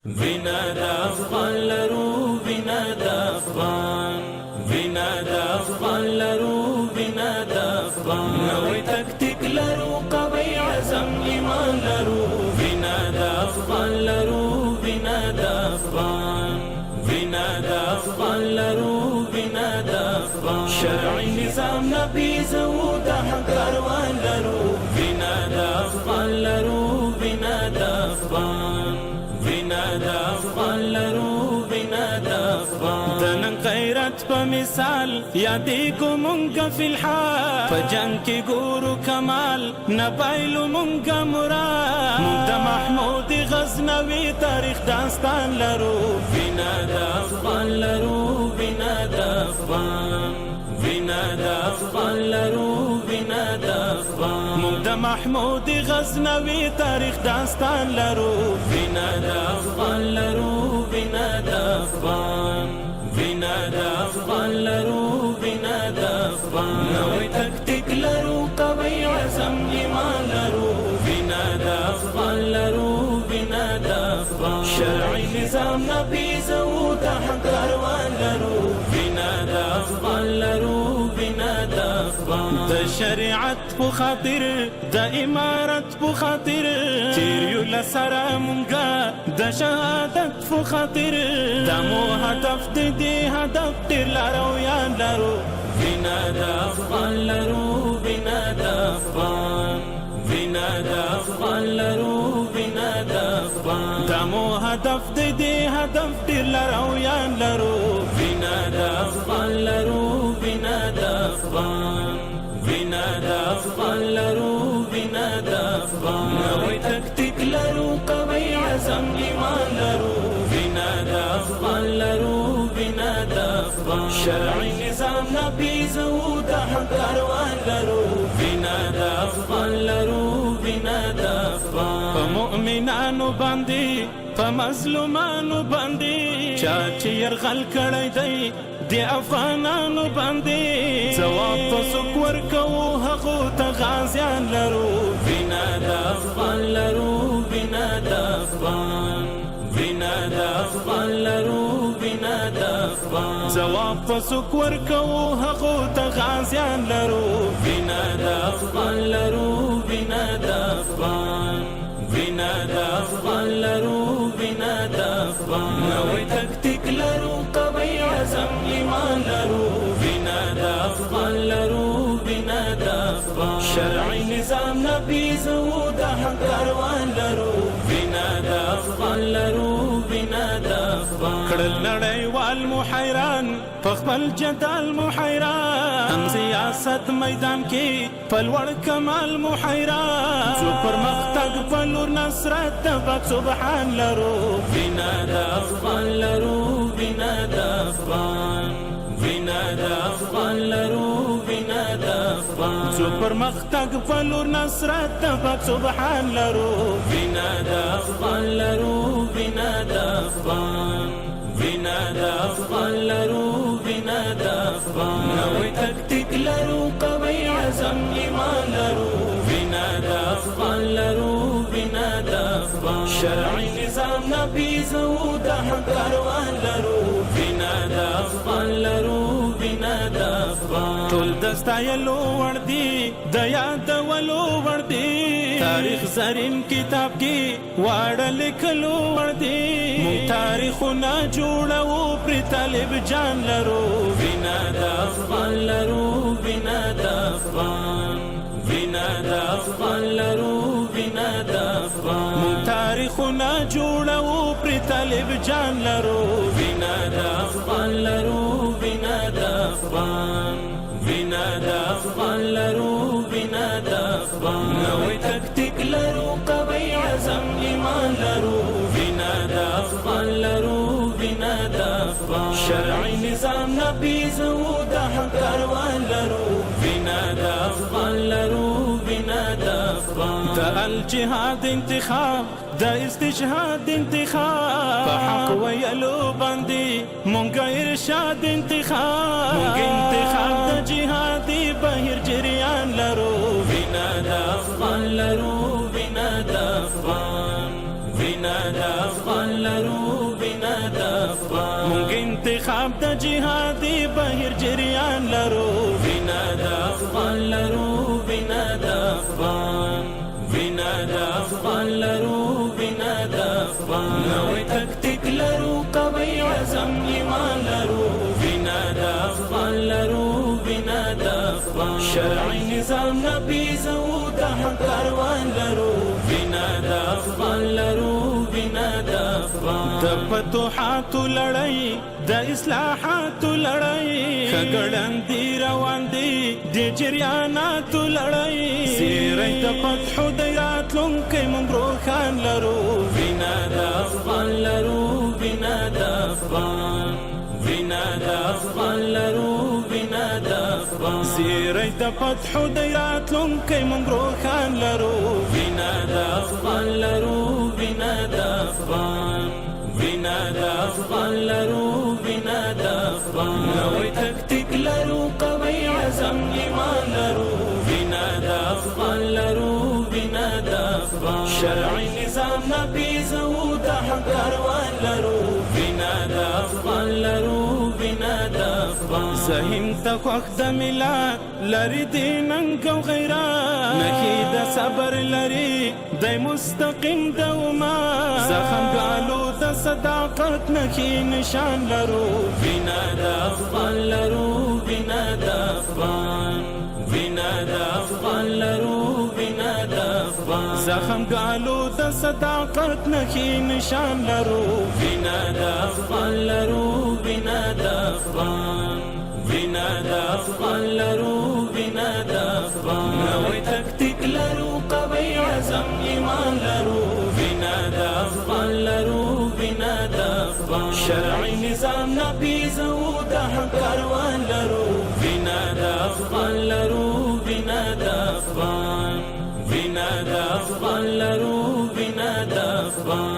وینا د افغان لرو وینا د افغان وینا د افغان لرو وینا د افغان نوې تکتیک لرو قوي عزم ایمان لرو وینا د افغان لرو وینا د افغان وینا د افغان لرو وینا د افغان شرعي نظام نبیز او د حق کاروان لرو وینا د افغان لرو وینا د افغان وینا د افغان لرو وینا د افغان د نن غیرت په مثال یادېږو مونږ فی الحال په جنګ کې ګورو کمال نه بایلو مونږ مراد مونږ د محمود غزنوي تاریخ داستان لرو وینا د افغان لرو وینا د افغان وینا د افغان لرو وینا د افغان مونږ د محمود غزنوي تاریخ داستان لرو وینا د افغان لرو وینا د افغان وینا د افغان لرو وینا د افغان نوې تکتیک لرو قوي عزم ایمان لرو وینا د افغان لرو وینا د افغان شرعي نظام نبیز او د حق کاروان لرو وینا د افغان لرو وینا د افغان د شریعت په خاطر د امارت په خاطر تیر یو لسره مونږه د شهادت په خاطر د مو هدف دې هدف ډېر لارویان لرو وینا د افغان لرو وینا د افغان وینا د افغان لرو وینا د افغان د مو هدف دې هدف ډېر لارویان لرو وینا د افغان لرو وینا د افغان وینا د افغان لرو وینا د افغان نوې تکتیک لرو قوي عزم ایمان لرو وینا د افغان لرو وینا د افغان شرعي نظام نبیز او د حق کاروان لرو وینا د افغان لرو وینا د افغان په مؤمنانو باندې په مظلومانو باندې چا چې يرغل کړی دی د افغانانو باندې ځواب په څوک ورکوو هغو ته غازیان لرو وینا د افغان لرو وینا د افغان وینا د افغان لرو وینا د افغان ځواب په څوک ورکوو هغو ته غازیان لرو وینا د افغان لرو وینا د افغان وینا د افغان لرو وینا د افغان نوې تکتیک لرو قوي عزم ایمان لرو وینا د افغان لرو وینا د افغان شرعي نظام نبیز او د حق کاروان لرو وینا د افغان لرو وینا د افغان کړل نړیوال محیران په خپل جدال محیران هم سیاست میدان کې په لوړ کمال محیران څو پرمختګ په لور نصرت د پاک سبحان لرو وینا د افغان لرو وینا د افغان وینا د افغان لرو وینا د افغان څو پرمختګ په لور نصرت د پاک سبحان لرو وینا د افغان لرو وینا د افغان وینا د افغان لرو وینا د افغان نوې تکتیک لرو قوي عزم ایمان لرو وینا د افغان لرو وینا د افغان شرعي نظام نبیز او د حق کاروان لرو وینا د افغان لرو وینا د افغان ټول د ستایلو وړ دي د یادولو وړ دي تاریخ زرین کتاب کې واړه لیکلو وړ دي مونږ تاریخونه جوړو پر طالب جان لرو وینا د افغان لرو وینا د افغان وینا د افغان لرو وینا د افغان مونږ تاریخونه جوړو پر طالب جان لرو وینا د افغان لرو وینا د افغان وینا د افغان لرو وینا د افغان نوې تکتیک لرو قوي عزم ایمان لرو وینا د افغان لرو وینا د افغان شرعي نظام نبیز او د حق کاروان لرو وینا د افغان لرو وینا د افغان د الجهاد انتخاب د استشهاد انتخاب په حق ویلو باندې مونږ ارشاد انتخاب مونږ انتخاب د جهادي بهیر جریان لرو وینا د افغان لرو وینا د افغان وینا د افغان لرو وینا د افغان مونږ انتخاب د جهادي بهیر جریان لرو وینا د افغان لرو وینا د افغان وینا د افغان لرو وینا د افغان نوې تکتیک لرو قوي عزم ایمان لرو وینا د افغان لرو وینا د افغان شرعي نظام نبیزو د حق کاروان لرو وینا د افغان لرو وینا د افغان د فتوحات لړۍ د اصلاحات لړۍ خګړندې روان دي د جریانات لړۍ سیرې د فتح د راتلونکي مونږ روښان لرو وینا د افغان لرو وینا د افغان وینا د افغان لرو وینا د افغان سیرې د فتح د راتلونکي مونږ روښان لرو وینا د افغان لرو وینا د افغان وینا د افغان لرو وینا د افغان نوې تکتیک لرو قوي عزم ایمان لرو وینا د افغان لرو وینا د افغان شرعي نظام نبیزو د حق کاروان لرو وینا د افغان لرو وینا د افغان زهیم ته خوښ د ملت لري دیننګ او غیرت نهي د صبر لري د مستقیم دوما زخم ګالو د صداقت نهي نشان لرو وینا د افغان لرو وینا د افغان وینا د افغان لرو وینا د افغان زخم ګالو د صداقت نهي نشان لرو وینا د افغان لرو وینا د افغان وینا د افغان لرو وینا د افغان نوې تکتیک لرو قوي عزم ایمان لرو وینا د افغان لرو وینا د افغان شرعي نظام نبیزو د حق کاروان لرو وینا د افغان لرو وینا د افغان وینا د افغان لرو وینا د افغان